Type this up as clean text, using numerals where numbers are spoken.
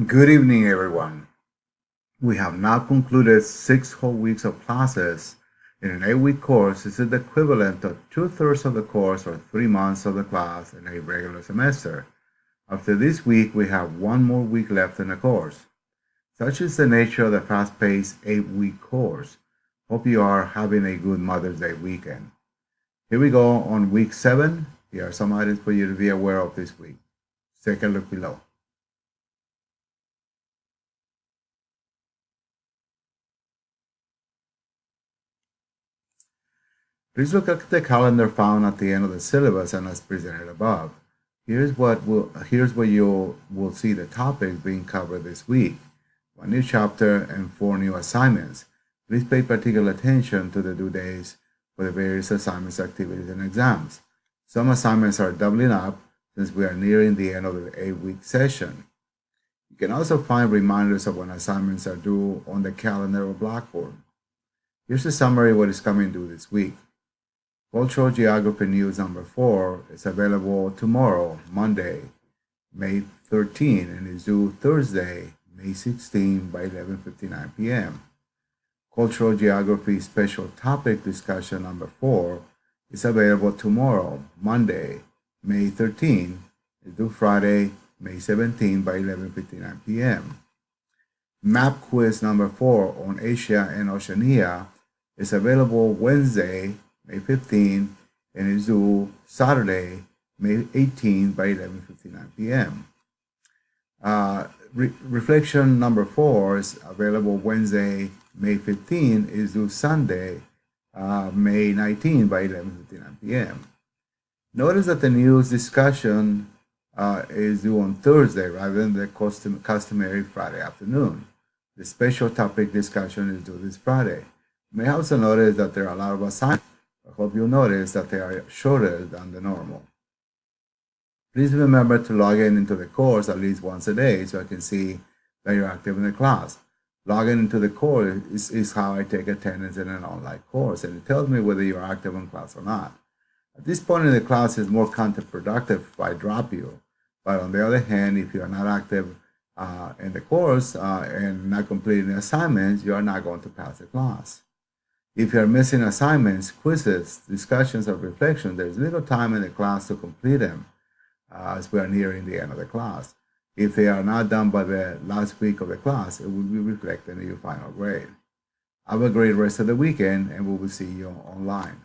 Good evening, everyone. We have now concluded 6 whole weeks of classes. In an 8-week course, this is the equivalent of two-thirds of the course or 3 months of the class in a regular semester. After this week, we have one more week left in the course. Such is the nature of the fast-paced 8-week course. Hope you are having a good Mother's Day weekend. Here we go on week 7. Here are some items for you to be aware of this week. Take a look below. Please look at the calendar found at the end of the syllabus and as presented above. Here's where you will see the topics being covered this week. One new chapter and 4 new assignments. Please pay particular attention to the due days for the various assignments, activities, and exams. Some assignments are doubling up since we are nearing the end of the 8-week session. You can also find reminders of when assignments are due on the calendar or Blackboard. Here's a summary of what is coming due this week. Cultural Geography News number 4 is available tomorrow, Monday, May 13, and is due Thursday, May 16 by 11:59 p.m. Cultural Geography Special Topic Discussion number 4 is available tomorrow, Monday, May 13, is due Friday, May 17 by 11:59 p.m. Map Quiz number 4 on Asia and Oceania is available Wednesday, May 15, and is due Saturday, May 18 by 11:59 p.m. Reflection number 4 is available Wednesday, May 15, is due Sunday, May 19 by 11:59 p.m. Notice that the news discussion is due on Thursday rather than the customary Friday afternoon. The special topic discussion is due this Friday. You may also notice that there are a lot of assignments. I hope you'll notice that they are shorter than the normal. Please remember to log into the course at least once a day so I can see that you're active in the class. Logging into the course is how I take attendance in an online course, and it tells me whether you're active in class or not. At this point in the class, it's more counterproductive if I drop you. But on the other hand, if you are not active in the course and not completing the assignments, you are not going to pass the class. If you are missing assignments, quizzes, discussions, or reflections, there's little time in the class to complete them as we are nearing the end of the class. If they are not done by the last week of the class, it will be reflected in your final grade. Have a great rest of the weekend, and we will see you online.